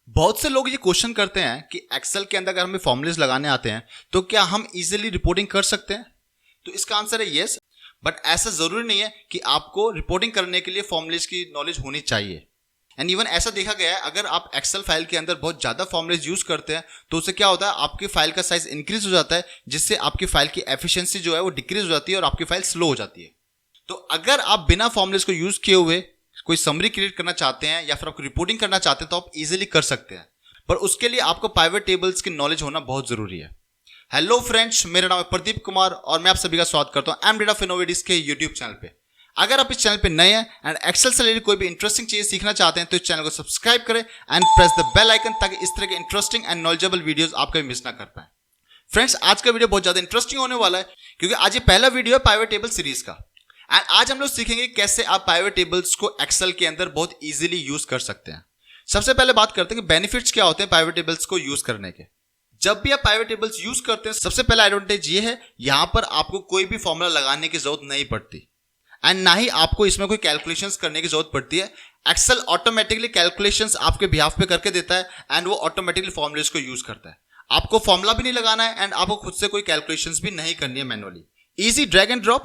बहुत से लोग ये क्वेश्चन करते हैं कि एक्सेल के अंदर अगर हमें फॉर्मूलेस लगाने आते हैं तो क्या हम इजीली रिपोर्टिंग कर सकते हैं। तो इसका आंसर है यस, बट ऐसा जरूरी नहीं है कि आपको रिपोर्टिंग करने के लिए फॉर्मूलेस की नॉलेज होनी चाहिए। एंड इवन ऐसा देखा गया है, अगर आप एक्सेल फाइल के अंदर बहुत ज़्यादा फॉर्मूलेस यूज करते हैं तो उससे क्या होता है, आपकी फाइल का साइज इंक्रीज हो जाता है, जिससे आपकी फाइल की एफिशिएंसी जो है वो डिक्रीज हो जाती है और आपकी फाइल स्लो हो जाती है। तो अगर आप बिना फॉर्मूलेस को यूज किए हुए कोई समरी क्रिएट करना चाहते हैं या फिर आपको रिपोर्टिंग करना चाहते हैं तो आप इजीली कर सकते हैं, पर उसके लिए आपको पाइवट टेबल्स की नॉलेज होना बहुत जरूरी है। हेलो फ्रेंड्स, मेरा नाम है प्रदीप कुमार और मैं आप सभी का स्वागत करता हूं एम डेटा ऑफ इनोवेटिव्स के यूट्यूब चैनल पे। अगर आप इस चैनल पे नए हैं एंड एक्सेल से रिलेटेड कोई भी इंटरेस्टिंग चीज सीखना चाहते हैं तो इस चैनल को सब्सक्राइब करें and press the bell icon, ताकि इस तरह के इंटरेस्टिंग एंड नॉलेजेबल वीडियोस आप कभी मिस ना कर पाए। फ्रेंड्स, आज का वीडियो बहुत ज्यादा इंटरेस्टिंग होने वाला है क्योंकि आज ये पहला वीडियो है पाइवट टेबल सीरीज का। एंड आज हम लोग सीखेंगे कैसे आप पाइवट टेबल्स को एक्सेल के अंदर बहुत इजीली यूज कर सकते हैं। सबसे पहले बात करते हैं कि बेनिफिट्स क्या होते हैं पाइवट टेबल्स को यूज करने के। जब भी आप पाइवट टेबल्स यूज करते हैं, सबसे पहला एडवांटेज ये है, यहां पर आपको कोई भी फॉर्मूला लगाने की जरूरत नहीं पड़ती एंड ना ही आपको इसमें कोई कैलकुलेशंस करने की जरूरत पड़ती है। एक्सेल ऑटोमेटिकली कैलकुलेशंस आपके बिहाफ पे करके देता है एंड वो ऑटोमेटिकली फॉर्मूलेस को यूज करता है। आपको फॉर्मूला भी नहीं लगाना है एंड आपको खुद से कोई कैलकुलेशंस भी नहीं करनी है manually. Easy drag and drop,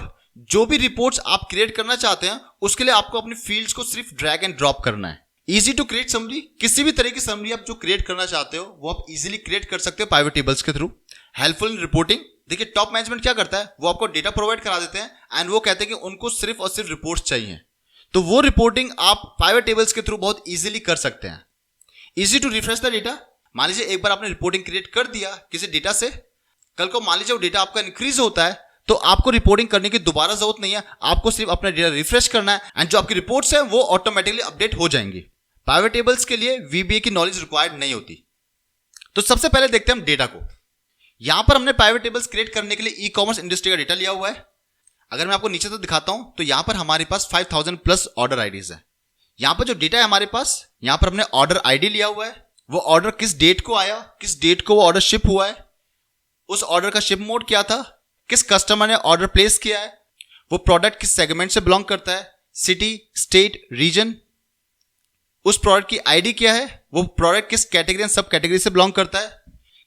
जो भी रिपोर्ट्स आप क्रिएट करना चाहते हैं उसके लिए आपको अपनी फील्ड्स को सिर्फ ड्रैग एंड ड्रॉप करना है। इजी टू क्रिएट समरी, किसी भी तरह की समरी आप जो क्रिएट करना चाहते हो वो आप इजीली क्रिएट कर सकते हो पाइवट टेबल्स के थ्रू। हेल्पफुल इन रिपोर्टिंग, देखिए टॉप मैनेजमेंट क्या करता है, वो आपको डेटा प्रोवाइड करा देते हैं एंड वो कहते हैं कि उनको सिर्फ और सिर्फ रिपोर्ट्स चाहिए, तो वो रिपोर्टिंग आप पाइवट टेबल्स के थ्रू बहुत इजीली कर सकते हैं। Easy to refresh the data, मान लीजिए एक बार आपने रिपोर्टिंग क्रिएट कर दिया किसी डेटा से, कल को मान लीजिए वो डेटा आपका इंक्रीज होता है तो आपको रिपोर्टिंग करने की दोबारा जरूरत नहीं है, आपको सिर्फ अपना डेटा रिफ्रेश करना है एंड जो आपकी रिपोर्ट्स है वो ऑटोमेटिकली अपडेट हो जाएंगी। पाइवट टेबल्स के लिए वीबीए की नॉलेज रिक्वायर्ड नहीं होती। तो सबसे पहले देखते हैं हम डेटा को। यहां पर हमने पाइवट टेबल्स क्रिएट करने के लिए ई कॉमर्स इंडस्ट्री का डेटा लिया हुआ है। अगर मैं आपको नीचे तो दिखाता हूं तो यहां पर हमारे पास 5000 प्लस ऑर्डर आईडीज है। यहां पर जो डेटा है हमारे पास, यहां पर हमने ऑर्डर आईडी लिया हुआ है, वो ऑर्डर किस डेट को आया, किस डेट को वो ऑर्डर शिप हुआ है, उस ऑर्डर का शिप मोड क्या था, किस कस्टमर ने ऑर्डर प्लेस किया है, वो प्रोडक्ट किस सेगमेंट से बिलोंग करता है, सिटी, स्टेट, रीजन, उस प्रोडक्ट की आईडी क्या है, वो प्रोडक्ट किस कैटेगरी एंड सब कैटेगरी से बिलोंग करता है,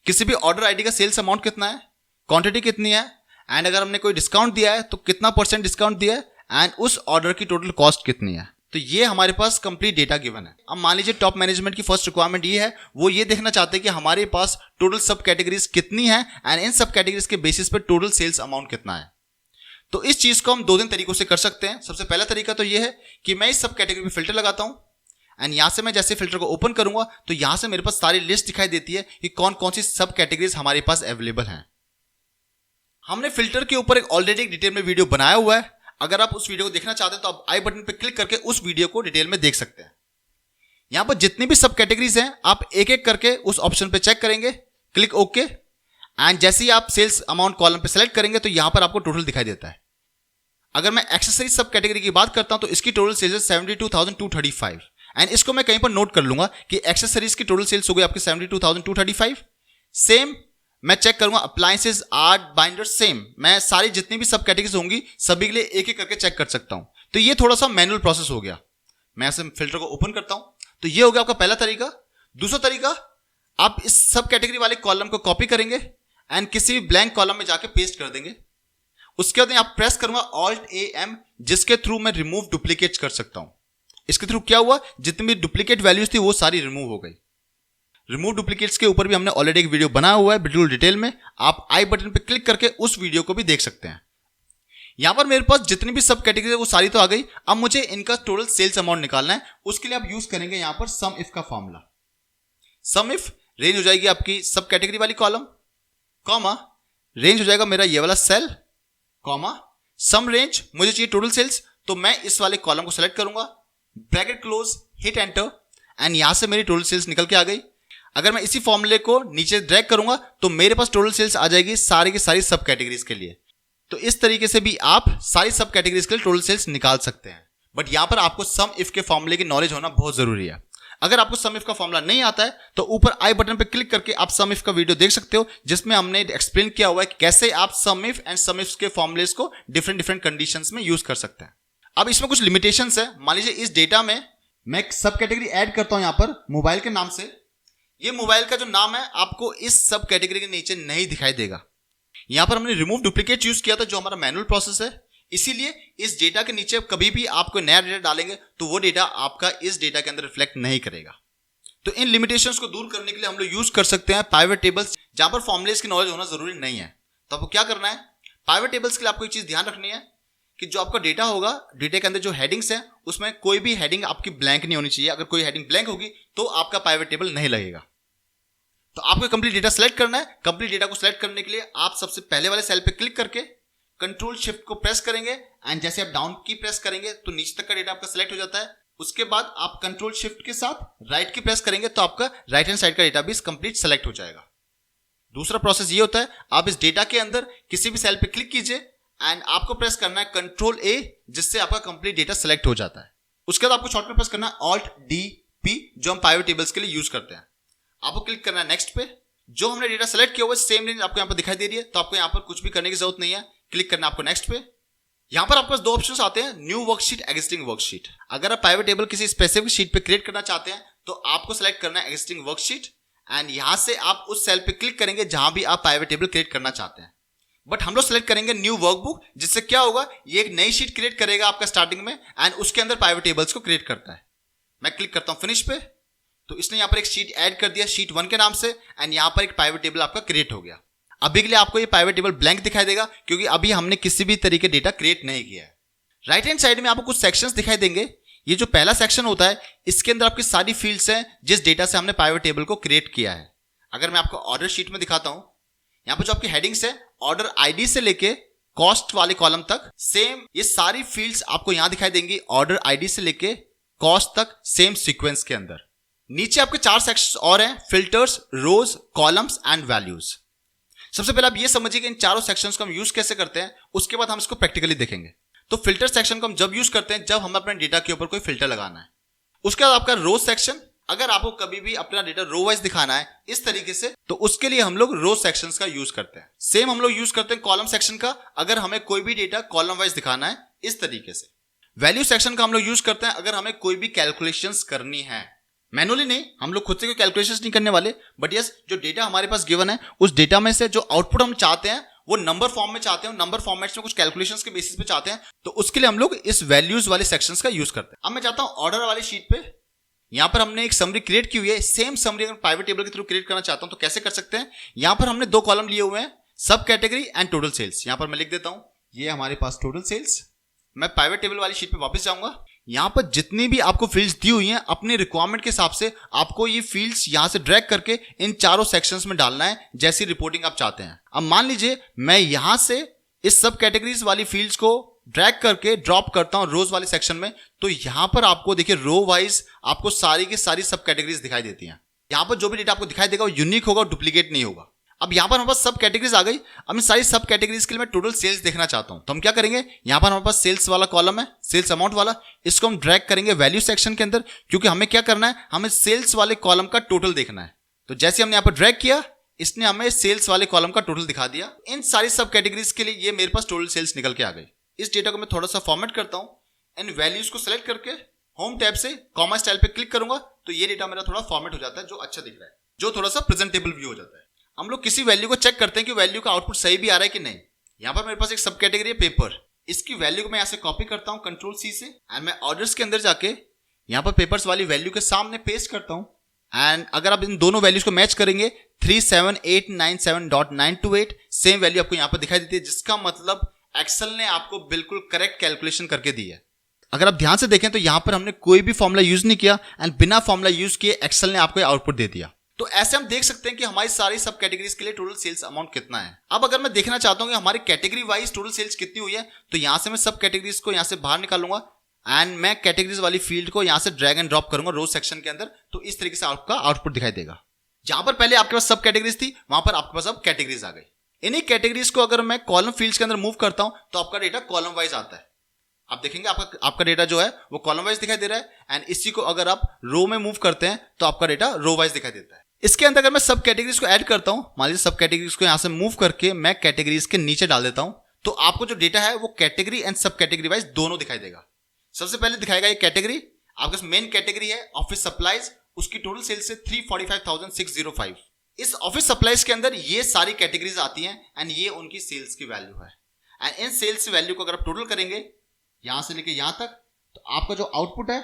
किसी भी ऑर्डर आईडी का सेल्स अमाउंट कितना है, क्वांटिटी कितनी है एंड अगर हमने कोई डिस्काउंट दिया है तो कितना % डिस्काउंट दिया है एंड उस ऑर्डर की टोटल कॉस्ट कितनी है। तो ये हमारे पास कंप्लीट डेटा गिवन है। अब मान लीजिए टॉप मैनेजमेंट की फर्स्ट रिक्वायरमेंट ये है, वो ये देखना चाहते हैं कि हमारे पास टोटल सब कैटेगरीज कितनी है एंड इन सब कैटेगरीज के बेसिस पे टोटल सेल्स अमाउंट कितना है। तो इस चीज को हम 2-3 तरीकों से कर सकते हैं। सबसे पहला तरीका तो ये है कि मैं इस सब कैटेगरी में फिल्टर लगाता हूं एंड यहां से मैं जैसे फिल्टर को ओपन करूंगा तो यहां से मेरे पास सारी लिस्ट दिखाई देती है कि कौन कौन सी सब कैटेगरीज हमारे पास अवेलेबल हैं। हमने फिल्टर के ऊपर एक ऑलरेडी एक डिटेल में वीडियो बनाया हुआ है। अगर आप उस वीडियो को देखना चाहते हैं तो आप आई बटन पे क्लिक करके उस वीडियो को डिटेल में देख सकते हैं। यहां पर जितनी भी सब कैटेगरीज हैं आप एक एक करके उस ऑप्शन पे चेक करेंगे, क्लिक ओके एंड जैसे ही आप सेल्स अमाउंट कॉलम पे सेलेक्ट करेंगे तो यहां पर आपको टोटल दिखाई देता है। अगर मैं एक्सेसरीज सब कैटेगरी की बात करता हूं तो इसकी टोटल सेल्स 72,235 एंड इसको मैं कहीं पर नोट कर लूंगा कि एक्सेसरीज की टोटल सेल्स हो गई आपकी 72,235। सेम मैं चेक करूंगा अप्लायंसेस, आर्ट, बाइंडर, सेम मैं सारी जितनी भी सब कैटेगरीज होंगी सभी के लिए एक एक करके चेक कर सकता हूं। तो ये थोड़ा सा मैनुअल प्रोसेस हो गया। मैं ऐसे फिल्टर को ओपन करता हूं तो ये हो गया आपका पहला तरीका। दूसरा तरीका, आप इस सब कैटेगरी वाले कॉलम को कॉपी करेंगे एंड किसी भी ब्लैंक कॉलम में जाके पेस्ट कर देंगे। उसके बाद आप प्रेस करूंगा Alt+AM, जिसके थ्रू मैं रिमूव डुप्लीकेट कर सकता हूं। इसके थ्रू क्या हुआ, जितनी भी डुप्लीकेट वैल्यूज थी वो सारी रिमूव हो गई। रिमूव डुप्लीकेट्स के ऊपर भी हमने ऑलरेडी एक वीडियो बनाया हुआ है बिल्कुल डिटेल में, आप आई बटन पे क्लिक करके उस वीडियो को भी देख सकते हैं। यहां पर मेरे पास जितनी भी सब कैटेगरी है वो सारी तो आ गई। अब मुझे इनका टोटल सेल्स अमाउंट निकालना है। उसके लिए आप यूज करेंगे यहां पर सम इफ का फॉर्मूला। सम इफ रेंज हो जाएगी आपकी सब कैटेगरी वाली कॉलम, कॉमा रेंज हो जाएगा मेरा ये वाला सेल, कॉमा सम रेंज मुझे चाहिए टोटल सेल्स, तो मैं इस वाले कॉलम को सेलेक्ट करूंगा, bracket close, hit enter and यहां से मेरी टोटल सेल्स निकल के आ गई। अगर मैं इसी फॉर्मूले को नीचे ड्रैग करूंगा तो मेरे पास टोटल सेल्स आ जाएगी सारी की सारी सब कैटेगरीज के लिए। तो इस तरीके से भी आप सारी सब कैटेगरीज के लिए टोटल सेल्स निकाल सकते हैं। बट यहां पर आपको सम इफ के फॉर्मूले की नॉलेज होना बहुत जरूरी है। अगर आपको सम इफ का फॉर्मूला नहीं आता है तो ऊपर आई बटन पे क्लिक करके आप सम इफ का वीडियो देख सकते हो, जिसमें हमने एक्सप्लेन किया हुआ है कि कैसे आप सम इफ एंड सम इफ के फॉर्मूलेस को डिफरेंट कंडीशंस में यूज कर सकते हैं। अब इसमें कुछ लिमिटेशंस है। मान लीजिए इस डेटा में मैं एक सब कैटेगरी ऐड करता हूं यहां पर मोबाइल के नाम से ये मोबाइल का जो नाम है आपको इस सब कैटेगरी के नीचे नहीं दिखाई देगा। यहां पर हमने रिमूव डुप्लीकेट यूज किया था जो हमारा मैनुअल प्रोसेस है, इसीलिए इस डेटा के नीचे कभी भी आपको नया डेटा डालेंगे तो वो डेटा आपका इस डेटा के अंदर रिफ्लेक्ट नहीं करेगा। तो इन लिमिटेशंस को दूर करने के लिए हम लोग यूज कर सकते हैं पाइवट टेबल्स, जहां पर फॉर्मुलेस की नॉलेज होना जरूरी नहीं है। तो आपको क्या करना है, पाइवट टेबल्स के लिए आपको एक चीज ध्यान रखनी है कि जो आपका डेटा होगा, डेटा के अंदर जो हेडिंग्स है उसमें कोई भी हेडिंग आपकी ब्लैंक नहीं होनी चाहिए। अगर कोई हेडिंग ब्लैंक होगी तो आपका पाइवट टेबल नहीं लगेगा। तो आपको कंप्लीट डेटा सेलेक्ट करना है। कंप्लीट डेटा को सेलेक्ट करने के लिए आप सबसे पहले वाले सेल पे क्लिक करके कंट्रोल शिफ्ट को प्रेस करेंगे एंड जैसे आप डाउन की प्रेस करेंगे तो नीचे तक का डेटा आपका सेलेक्ट हो जाता है। उसके बाद आप कंट्रोल शिफ्ट के साथ राइट की प्रेस करेंगे तो आपका राइट हैंड साइड का डेटा भी कंप्लीट सेलेक्ट हो जाएगा। दूसरा प्रोसेस ये होता है, आप इस डेटा के अंदर किसी भी सेल पे क्लिक कीजिए एंड आपको प्रेस करना है कंट्रोल ए, जिससे आपका कंप्लीट डेटा सेलेक्ट हो जाता है। उसके बाद आपको शॉर्टकट प्रेस करना है ऑल्ट डी पी, जो हम पाइवट टेबल्स के लिए यूज करते हैं। आपको क्लिक करना है नेक्स्ट पे। जो हमने डेटा सेलेक्ट किया हुआ है सेम रेंज आपको यहाँ पर दिखाई दे रही है, तो आपको यहाँ पर कुछ भी करने की जरूरत नहीं है। क्लिक करना है आपको नेक्स्ट पे। यहाँ पर आपके पास दो ऑप्शंस आते हैं, न्यू वर्कशीट, एग्जिस्टिंग वर्कशीट। अगर आप पाइवट टेबल किसी स्पेसिफिक शीट पे क्रिएट करना चाहते हैं तो आपको सेलेक्ट करना है एग्जिस्टिंग वर्कशीट एंड यहां से आप उस सेल पे क्लिक करेंगे जहां भी आप पाइवट टेबल क्रिएट करना चाहते हैं। बट हम लोग सेलेक्ट करेंगे न्यू वर्कबुक, जिससे क्या होगा, ये एक नई शीट क्रिएट करेगा आपका स्टार्टिंग में एंड उसके अंदर पाइवट टेबल्स को क्रिएट करता है। मैं क्लिक करता हूं फिनिश पे, तो इसने यहां पर एक शीट ऐड कर दिया शीट 1 के नाम से एंड यहां पर एक पाइवट टेबल आपका क्रिएट हो गया। अभी के लिए आपको ये पाइवट टेबल ब्लैंक दिखाई देगा क्योंकि अभी हमने किसी भी तरीके डेटा क्रिएट नहीं किया है। राइट हैंड साइड में आपको कुछ सेक्शंस दिखाई देंगे। ये जो पहला सेक्शन होता है इसके अंदर आपकी सारी फील्ड्स हैं जिस डेटा से हमने पाइवट टेबल को क्रिएट किया है। अगर मैं आपको ऑर्डर शीट में दिखाता हूं, यहां पर जो आपकी हेडिंग्स है ऑर्डर आईडी से लेके कॉस्ट वाले कॉलम तक सेम, ये सारी फील्ड्स आपको यहां दिखाई देंगी ऑर्डर आईडी से लेके कॉस्ट तक सेम सीक्वेंस के अंदर। नीचे आपके 4 सेक्शंस और हैं, filters, rows, columns and values. सबसे पहले आप ये समझिए कि इन चारों सेक्शंस को हम यूज कैसे करते हैं, उसके बाद हम इसको प्रैक्टिकली देखेंगे। तो फिल्टर सेक्शन को हम जब यूज करते हैं जब हमें अपने डेटा के ऊपर कोई फिल्टर लगाना है। उसके बाद आपका रोज सेक्शन, अगर आपको कभी भी अपना डेटा रो वाइज दिखाना है इस तरीके से तो उसके लिए हम लोग रो सेक्शंस का यूज करते हैं। सेम हम लोग यूज करते हैं कॉलम सेक्शन का, अगर हमें कोई भी डेटा कॉलम वाइज दिखाना है इस तरीके से। वैल्यू सेक्शन का हम लोग यूज करते हैं अगर हमें कोई भी कैलकुलेशंस करनी है, मैनुअली नहीं, हम लोग खुद से कोई कैलकुलेशंस नहीं करने वाले, बट यस जो डेटा हमारे पास गिवन है उस डेटा में से जो आउटपुट हम चाहते हैं वो नंबर फॉर्म में चाहते हैं, नंबर फॉर्मेट्स में कुछ कैलकुलेशंस के बेसिस पे चाहते हैं, तो उसके लिए हम लोग इस वैल्यूज वाले सेक्शंस का यूज करते हैं। अब मैं चाहता हूं ऑर्डर वाली शीट पे, यहां पर हमने एक समरी क्रिएट की हुई है। सेम समरी अगर पाइवट टेबल के थ्रू क्रिएट करना चाहता हूं तो कैसे कर सकते हैं, यहां पर हमने 2 कॉलम लिए हुए हैं, सब कैटेगरी एंड टोटल सेल्स। यहां पर मैं लिख देता हूं ये हमारे पास टोटल सेल्स। मैं पाइवट टेबल वाली शीट पे वापस जाऊंगा। यहां पर जितनी भी आपको फील्ड्स दी हुई हैं अपने रिक्वायरमेंट के हिसाब से आपको ये फील्ड्स यहां से ड्रैग करके इन चारों सेक्शंस में डालना है जैसी रिपोर्टिंग आप चाहते हैं। अब मान लीजिए मैं यहां से इस सब कैटेगरीज वाली फील्ड्स को ड्रैग करके ड्रॉप करता हूं रोज वाले सेक्शन में, तो यहां पर आपको देखिए रो वाइज आपको सारी की सारी सब कैटेगरीज दिखाई देती हैं। यहां पर जो भी डेटा आपको दिखाई देगा वो यूनिक होगा और डुप्लीकेट नहीं होगा। अब यहां पर हमारे पास सब कैटेगरीज आ गई। अब इन सारी सब कैटेगरीज के लिए मैं टोटल सेल्स देखना चाहता हूं, तो हम क्या करेंगे, यहां पर हमारे पास सेल्स वाला कॉलम है, सेल्स अमाउंट वाला, इसको हम ड्रैग करेंगे वैल्यू सेक्शन के अंदर, क्योंकि हमें क्या करना है, हमें सेल्स वाले कॉलम का टोटल देखना है। तो जैसे हमने यहां पर ड्रैग किया, इसने हमें सेल्स वाले कॉलम का टोटल दिखा दिया। इन सारी सब कैटेगरीज के लिए ये मेरे पास टोटल सेल्स निकल के आ गई। इस डेटा को मैं थोड़ा सा फॉर्मेट करता हूं, इन वैल्यूज को सिलेक्ट करके होम टैब से कॉमा स्टाइल पे क्लिक करूंगा तो ये डेटा मेरा थोड़ा फॉर्मेट हो जाता है, जो अच्छा दिख रहा है, जो थोड़ा सा प्रेजेंटेबल व्यू हो जाता है। हम लोग किसी वैल्यू को चेक करते हैं कि वैल्यू का आउटपुट सही भी आ रहा है कि नहीं। यहां पर मेरे पास एक सब कैटेगरी है पेपर, इसकी वैल्यू को मैं यहां से कॉपी करता हूं कंट्रोल सी से एंड मैं ऑर्डर्स के अंदर जाके यहां पर पेपर्स वाली वैल्यू के सामने पेस्ट करता हूं एंड अगर आप इन दोनों वैल्यूज को मैच करेंगे 37897.928 सेम वैल्यू आपको यहां पर दिखाई देती है, जिसका मतलब एक्सेल ने आपको बिल्कुल करेक्ट कैलकुलेशन करके दी है। अगर आप ध्यान से देखें तो यहां पर हमने कोई भी फॉर्मूला यूज नहीं किया एंड बिना फॉर्मूला यूज किए एक्सेल ने आपको आउटपुट दे दिया। तो ऐसे हम देख सकते हैं कि हमारी सारी सब कैटेगरीज के लिए टोटल सेल्स अमाउंट कितना है। अब अगर मैं देखना चाहता हूं कि हमारी कैटेगरी वाइज टोटल सेल्स कितनी हुई है, तो यहां से मैं सब कैटेगरीज को यहां से बाहर निकालूंगा एंड मैं कैटेगरीज वाली फील्ड को यहां से ड्रैग एंड ड्रॉप करूंगा रो सेक्शन के अंदर, तो इस तरीके से आपका आउटपुट दिखाई देगा। जहां पर पहले आपके पास सब कैटेगरीज थी वहां पर आपके पास अब कैटेगरीज आ गई। इन्हीं कैटेगरीज को अगर मैं कॉलम फील्ड्स के अंदर मूव करता हूं तो आपका डेटा कॉलम वाइज आता है। आप देखेंगे आपका डेटा जो है वो कॉलम वाइज दिखाई दे रहा है एंड इसी को अगर आप रो में मूव करते हैं तो आपका डेटा रो वाइज दिखाई देता है। इसके अंदर अगर मैं सब कैटेगरीज को ऐड करता हूं, मान लीजिए सब कैटेगरीज को यहां से मूव करके मैं कैटेगरीज के नीचे डाल देता हूं, तो आपको जो डेटा है वो कैटेगरी एंड सब कैटेगरी वाइज दोनों दिखाई देगा। सबसे पहले दिखाएगा ये कैटेगरी, आपके मेन कैटेगरी है ऑफिस सप्लाईज, उसकी टोटल सेल्स है 345,605। इस ऑफिस सप्लाईज के अंदर ये सारी कैटेगरीज आती हैं एंड ये उनकी सेल्स की वैल्यू है। एंड इन सेल्स वैल्यू को अगर आप टोटल करेंगे यहां से लेके यहां तक, तो आपका जो आउटपुट है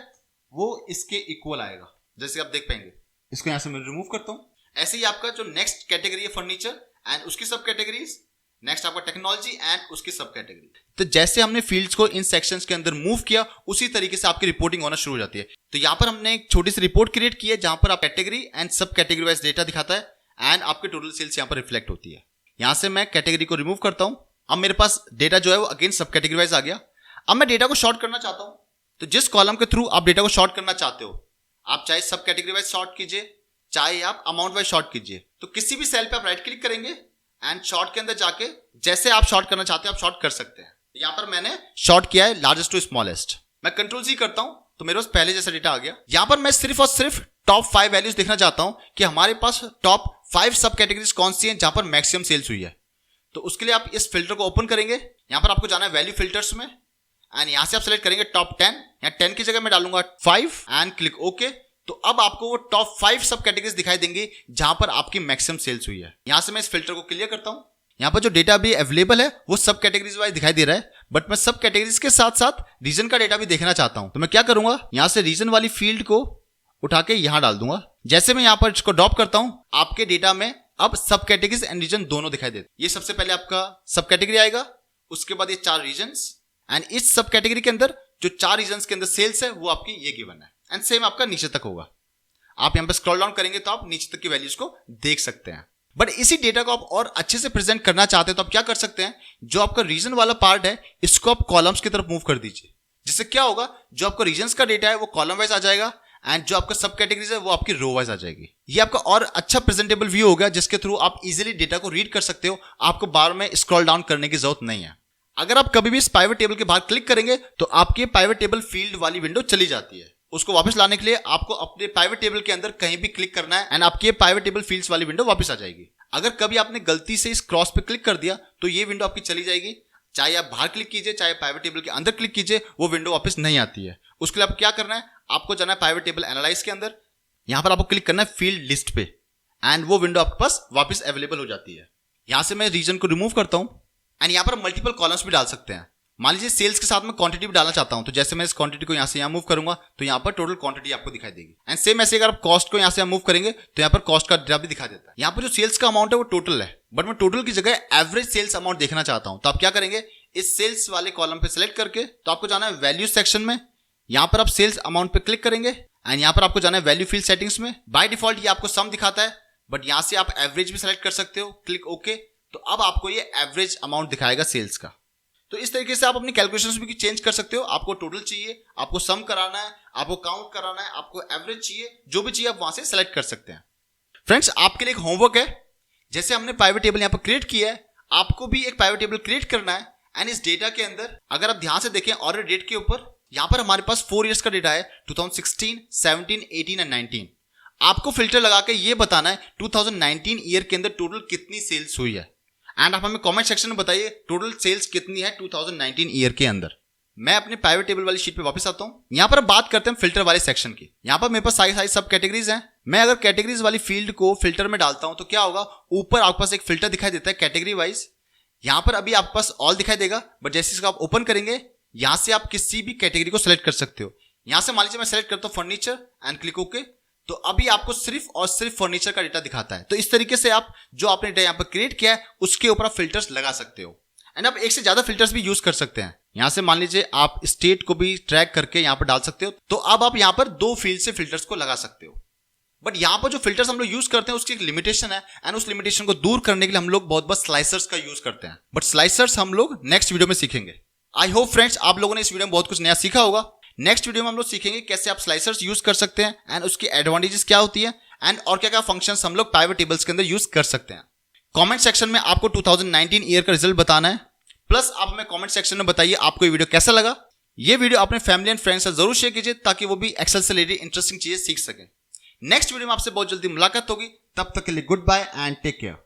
वो इसके इक्वल आएगा, जैसे आप देख पाएंगे। इसको यहां से मैं रिमूव करता हूं। ऐसे ही आपका जो नेक्स्ट कैटेगरी है फर्नीचर एंड उसकी सब कैटेगरीज, नेक्स्ट आपका टेक्नोलॉजी एंड उसकी सब कैटेगरी। तो जैसे हमने फील्ड्स को इन सेक्शंस के अंदर मूव किया उसी तरीके से आपकी रिपोर्टिंग होना शुरू हो जाती है। तो यहां पर हमने एक छोटी सी रिपोर्ट क्रिएट की है जहां पर आप कैटेगरी एंड सब कैटेगरी वाइज डेटा दिखाता है एंड आपके टोटल सेल्स यहां पर रिफ्लेक्ट होती है। यहां से मैं कैटेगरी को रिमूव करता हूं। अब मेरे पास डेटा जो है वो अगेन सब कैटेगरी वाइज आ गया। अब मैं डेटा को शॉर्ट करना चाहता हूं, तो जिस कॉलम के थ्रू आप डेटा को शॉर्ट करना चाहते हो, आप चाहे सब कैटेगरी वाइज शॉर्ट कीजिए, चाहे आप अमाउंट वाइज शॉर्ट कीजिए, तो किसी भी सेल पे आप राइट क्लिक करेंगे एंड शॉर्ट के अंदर जाके जैसे आप शॉर्ट करना चाहते हैं आप शॉर्ट कर सकते हैं। यहां पर मैंने शॉर्ट किया है लार्जेस्ट टू स्मॉलेस्ट। मैं कंट्रोल जी करता हूं तो मेरे पास पहले जैसा डेटा आ गया। यहां पर मैं सिर्फ और सिर्फ टॉप 5 वैल्यूज देखना चाहता हूं कि हमारे पास टॉप 5 सब कैटेगरीज कौन सी हैं जहां पर मैक्सिमम सेल्स हुई है। तो उसके लिए आप इस फिल्टर को ओपन करेंगे। यहां पर आपको जाना है वैल्यू फिल्टर्स में एंड यहां से आप सेलेक्ट करेंगे टॉप 10। यहां 10 की जगह मैं डालूंगा 5 एंड क्लिक ओके। तो अब आपको वो टॉप 5 सब कैटेगरीज दिखाई देंगी जहां पर आपकी मैक्सिमम सेल्स हुई है। यहां से मैं इस फिल्टर को क्लियर करता हूं। यहां पर जो डेटा अभी अवेलेबल है वो सब कैटेगरीज वाइज दिखाई दे रहा है, बट मैं सब कैटेगरीज के साथ साथ रीजन का डेटा भी देखना चाहता हूं। तो मैं क्या करूंगा, यहां से रीजन वाली फील्ड को उठा के यहां डाल दूंगा। जैसे मैं यहां पर इसको ड्रॉप करता हूं, आपके डेटा में अब सब कैटेगरीज एंड रीजन दोनों दिखाई देते। ये सबसे पहले आपका सब कैटेगरी आएगा, उसके बाद ये 4 रीजन्स एंड इस सब कैटेगरी के अंदर जो 4 रीजन्स के अंदर सेल्स है वो आपकी ये गिवन है एंड सेम आपका नीचे तक होगा। आप यहां पर स्क्रॉल डाउन करेंगे तो आप नीचे तक की वैल्यूज को देख सकते हैं। बट इसी डेटा को आप और अच्छे से प्रेजेंट करना चाहते हैं तो आप क्या कर सकते हैं, जो आपका रीजन वाला पार्ट है इसको आप कॉलम्स की तरफ मूव कर दीजिए। जिससे क्या होगा, जो आपका रीजन्स का डेटा है वो कॉलम वाइज आ जाएगा एंड जो आपका सब कैटेगरीज है वो आपकी रो वाइज आ जाएगी। ये आपका और अच्छा प्रेजेंटेबल व्यू होगा जिसके थ्रू आप इजीली डेटा को रीड कर सकते हो। आपको बार में स्क्रॉल डाउन करने की जरूरत नहीं है। अगर आप कभी भी इस पाइवट टेबल के बाहर क्लिक करेंगे तो आपकी पाइवट टेबल फील्ड वाली विंडो चली जाती है। उसको वापस लाने के लिए आपको अपने पाइवट टेबल के अंदर कहीं भी क्लिक करना है एंड आपकी पाइवट टेबल फील्ड्स वाली विंडो वापस आ जाएगी। अगर कभी आपने गलती से इस क्रॉस पे क्लिक कर दिया तो ये विंडो आपकी चली जाएगी। चाहे आप बाहर क्लिक कीजिए, चाहे पाइवट टेबल के अंदर क्लिक कीजिए, वो विंडो वापस नहीं आती है। उसके लिए आपको क्या करना है, आपको जाना है पाइवट टेबल एनालाइज के अंदर। यहां पर आपको क्लिक करना है फील्ड लिस्ट पे एंड वो विंडो आपके पास वापस अवेलेबल हो जाती है। यहां से मैं रीजन को रिमूव करता हूं एंड यहां पर मल्टीपल कॉलम्स भी डाल सकते हैं। मान लीजिए सेल्स के साथ में क्वांटिटी भी डालना चाहता हूं, तो जैसे मैं इस क्वांटिटी को यहां से यहां मूव करूंगा तो यहां पर टोटल क्वांटिटी आपको दिखाई देगी। एंड सेम ऐसे अगर आप कॉस्ट को यहां से मूव करेंगे तो यहां पर कॉस्ट का डेटा भी दिखाई देता है। यहां पर जो सेल्स का अमाउंट है वो टोटल है, बट मैं टोटल की जगह एवरेज सेल्स अमाउंट देखना चाहता हूं। तो आप क्या करेंगे, इस सेल्स वाले कॉलम पे सिलेक्ट करके तो आपको जाना है वैल्यू सेक्शन में। यहां पर आप सेल्स अमाउंट पे क्लिक करेंगे एंड यहां पर आपको जाना है वैल्यू फील्ड सेटिंग्स में। बाय डिफॉल्ट ये आपको सम दिखाता है, बट यहां से आप एवरेज भी सिलेक्ट कर सकते हो। Click okay. तो अब आपको ये एवरेज अमाउंट दिखाएगा सेल्स का। तो इस तरीके से आप अपनी कैलकुलेशंस भी चेंज कर सकते हो। आपको टोटल चाहिए, आपको सम कराना है, आपको काउंट कराना है, आपको एवरेज चाहिए, जो भी चाहिए आप वहां से सेलेक्ट कर सकते हैं। फ्रेंड्स, आपके लिए एक होमवर्क है। जैसे हमने पाइवट टेबल यहां पर क्रिएट किया है, आपको भी एक पाइवट टेबल क्रिएट करना है एंड इस डेटा के अंदर अगर आप ध्यान से देखें ऑर्डर डेट के ऊपर, यहां पर हमारे पास 4 इयर्स का डेटा है, 2016, 17, 18 एंड 19। आपको फिल्टर लगा के ये बताना है 2019 ईयर के अंदर टोटल कितनी सेल्स हुई है एंड आप हमें कमेंट सेक्शन में बताइए टोटल सेल्स कितनी है 2019 ईयर के अंदर। मैं अपने प्राइवेट टेबल वाली शीट पे वापस आता हूं। यहां पर बात करते हैं फिल्टर वाले सेक्शन की। यहां पर मेरे पास सारी सब कैटेगरीज हैं। मैं अगर कैटेगरीज वाली फील्ड को फिल्टर में डालता हूं तो क्या होगा, ऊपर आपके पास एक फिल्टर दिखाई देता है कैटेगरी वाइज। यहां पर अभी आपके पास ऑल दिखाई देगा, बट जैसे इसको आप ओपन करेंगे यहां से आप किसी भी कैटेगरी को सिलेक्ट कर सकते हो। यहां से मान लीजिए मैं सिलेक्ट करता हूं फर्नीचर एंड क्लिक ओके। तो अभी आपको सिर्फ और सिर्फ फर्नीचर का डेटा दिखाता है। तो इस तरीके से आप जो आपने डेटा यहां पर क्रिएट किया है उसके ऊपर आप फिल्टर्स लगा सकते हो एंड आप एक से ज्यादा फिल्टर्स भी यूज कर सकते हैं। यहां से मान लीजिए आप स्टेट को भी ट्रैक करके यहां पर डाल सकते हो। तो अब आप यहां पर 2 फील्ड से फिल्टर्स को लगा सकते हो। बट यहां पर जो फिल्टर्स हम लोग यूज करते हैं उसकी एक लिमिटेशन है एंड उस लिमिटेशन को दूर करने के लिए हम लोग बहुत बहुत स्लाइसर्स का यूज करते हैं। बट स्लाइसर्स हम लोग नेक्स्ट वीडियो में सीखेंगे। आई होप फ्रेंड्स आप लोगों ने इस वीडियो में बहुत कुछ नया सीखा होगा। नेक्स्ट वीडियो में हम लोग सीखेंगे कैसे आप स्लाइसर्स यूज कर सकते हैं एंड उसकी एडवांटेजेस क्या होती है एंड और क्या क्या फंक्शंस हम लोग पाइवट टेबल्स के अंदर यूज कर सकते हैं। कमेंट सेक्शन में आपको 2019 ईयर का रिजल्ट बताना है, प्लस आप हमें कमेंट सेक्शन में बताइए आपको ये वीडियो कैसा लगा। ये वीडियो अपने फैमिली एंड फ्रेंड्स से जरूर शेयर कीजिए ताकि वो भी एक्सेल से रिलेटेड इंटरेस्टिंग चीजें सीख सकें। नेक्स्ट वीडियो में आपसे बहुत जल्दी मुलाकात होगी। तब तक के लिए goodbye and take care.